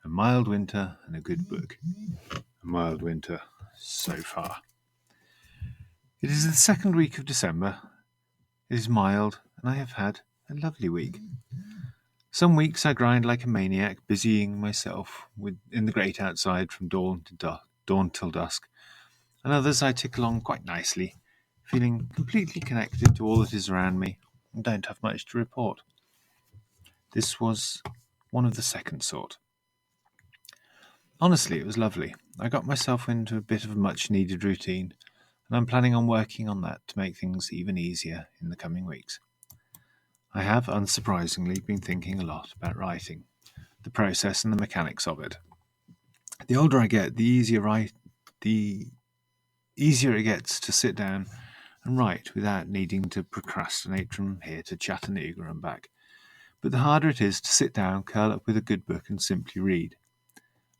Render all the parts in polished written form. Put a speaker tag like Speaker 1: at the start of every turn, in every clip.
Speaker 1: A mild winter and a good book. A mild winter so far. It is the second week of December. It is mild, and I have had a lovely week. Some weeks I grind like a maniac, busying myself in the great outside from dawn till dusk, and others I tick along quite nicely, feeling completely connected to all that is around me, and don't have much to report. This was one of the second sort. Honestly, it was lovely. I got myself into a bit of a much-needed routine, and I'm planning on working on that to make things even easier in the coming weeks. I have, unsurprisingly, been thinking a lot about writing, the process and the mechanics of it. The older I get, the easier it gets to sit down and write without needing to procrastinate from here to Chattanooga and back. But the harder it is to sit down, curl up with a good book and simply read.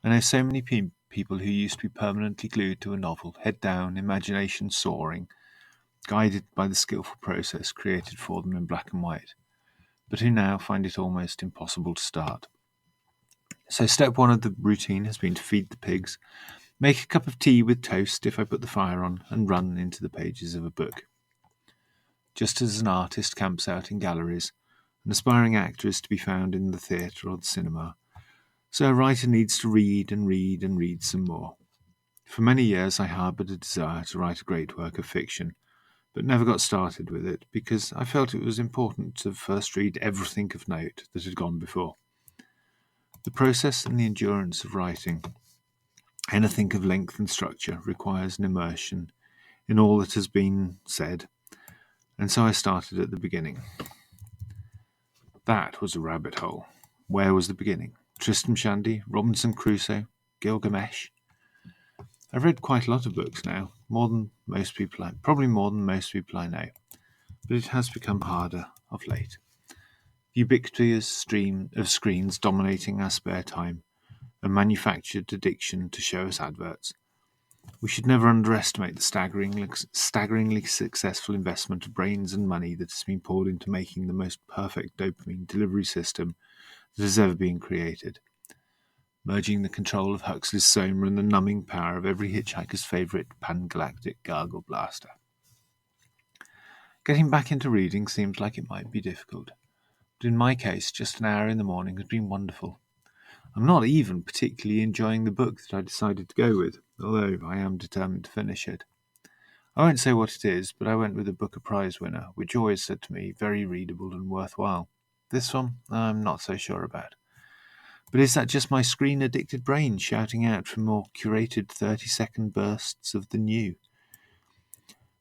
Speaker 1: I know so many people who used to be permanently glued to a novel, head down, imagination soaring, guided by the skilful process created for them in black and white, but who now find it almost impossible to start. So step one of the routine has been to feed the pigs, make a cup of tea with toast if I put the fire on, and run into the pages of a book. Just as an artist camps out in galleries, an aspiring actor is to be found in the theatre or the cinema, so a writer needs to read and read and read some more. For many years I harboured a desire to write a great work of fiction, but never got started with it because I felt it was important to first read everything of note that had gone before. The process and the endurance of writing anything of length and structure requires an immersion in all that has been said, and so I started at the beginning. That was a rabbit hole. Where was the beginning? Tristram Shandy, Robinson Crusoe, Gilgamesh. I've read quite a lot of books now, probably more than most people I know, but it has become harder of late. The ubiquitous stream of screens dominating our spare time, a manufactured addiction to show us adverts. We should never underestimate the staggeringly successful investment of brains and money that has been poured into making the most perfect dopamine delivery system that has ever been created, merging the control of Huxley's Soma and the numbing power of every hitchhiker's favourite pan-galactic gargle blaster. Getting back into reading seems like it might be difficult, but in my case, just an hour in the morning has been wonderful. I'm not even particularly enjoying the book that I decided to go with, although I am determined to finish it. I won't say what it is, but I went with a Booker Prize winner, which always said to me, very readable and worthwhile. This one, I'm not so sure about. But is that just my screen-addicted brain shouting out for more curated 30-second bursts of the new?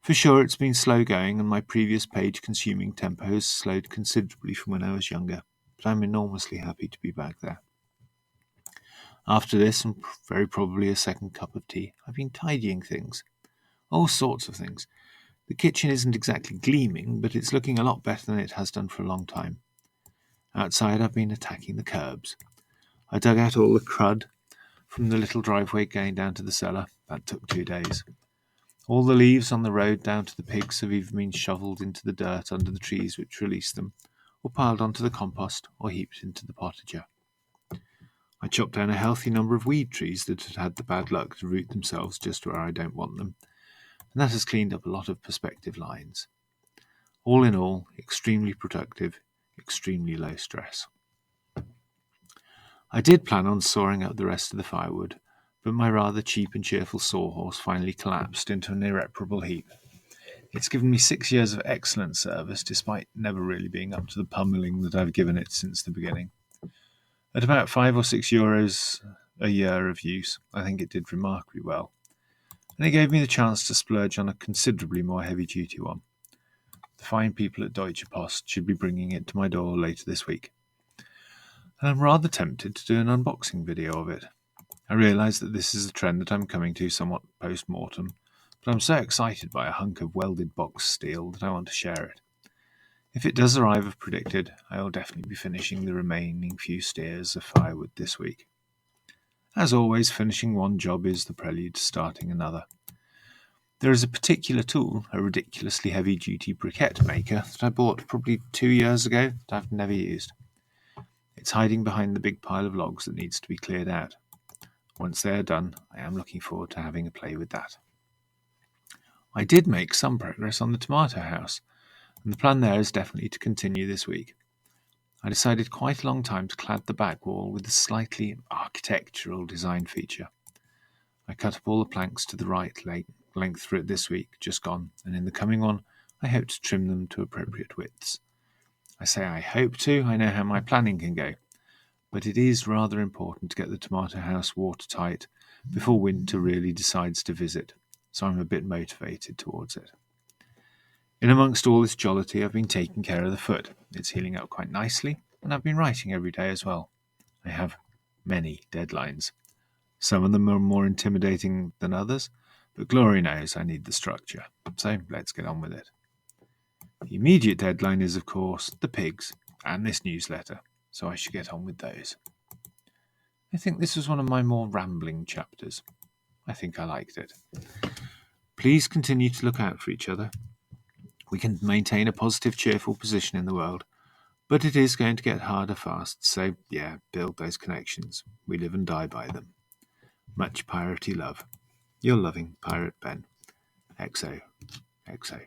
Speaker 1: For sure, it's been slow going, and my previous page-consuming tempo has slowed considerably from when I was younger, but I'm enormously happy to be back there. After this, and very probably a second cup of tea, I've been tidying things. All sorts of things. The kitchen isn't exactly gleaming, but it's looking a lot better than it has done for a long time. Outside, I've been attacking the curbs. I dug out all the crud from the little driveway going down to the cellar. That took 2 days. All the leaves on the road down to the pigs have either been shovelled into the dirt under the trees which released them, or piled onto the compost, or heaped into the potager. I chopped down a healthy number of weed trees that had had the bad luck to root themselves just where I don't want them, and that has cleaned up a lot of perspective lines. All in all, extremely productive, extremely low stress. I did plan on sawing up the rest of the firewood, but my rather cheap and cheerful sawhorse finally collapsed into an irreparable heap. It's given me 6 years of excellent service, despite never really being up to the pummeling that I've given it since the beginning. At about €5 or €6 a year of use, I think it did remarkably well, and it gave me the chance to splurge on a considerably more heavy-duty one. The fine people at Deutsche Post should be bringing it to my door later this week, and I'm rather tempted to do an unboxing video of it. I realise that this is a trend that I'm coming to somewhat post-mortem, but I'm so excited by a hunk of welded box steel that I want to share it. If it does arrive as predicted, I will definitely be finishing the remaining few steers of firewood this week. As always, finishing one job is the prelude to starting another. There is a particular tool, a ridiculously heavy-duty briquette maker, that I bought probably 2 years ago that I've never used. It's hiding behind the big pile of logs that needs to be cleared out. Once they are done, I am looking forward to having a play with that. I did make some progress on the tomato house, and the plan there is definitely to continue this week. I decided quite a long time to clad the back wall with a slightly architectural design feature. I cut up all the planks to the right length for it this week, just gone, and in the coming one, I hope to trim them to appropriate widths. I say I hope to, I know how my planning can go, but it is rather important to get the tomato house watertight before winter really decides to visit, so I'm a bit motivated towards it. In amongst all this jollity, I've been taking care of the foot. It's healing up quite nicely, and I've been writing every day as well. I have many deadlines. Some of them are more intimidating than others, but glory knows I need the structure, so let's get on with it. The immediate deadline is, of course, the pigs and this newsletter, so I should get on with those. I think this was one of my more rambling chapters. I think I liked it. Please continue to look out for each other. We can maintain a positive, cheerful position in the world, but it is going to get harder fast, so yeah, build those connections. We live and die by them. Much piratey love. Your loving Pirate Ben. XO. XO.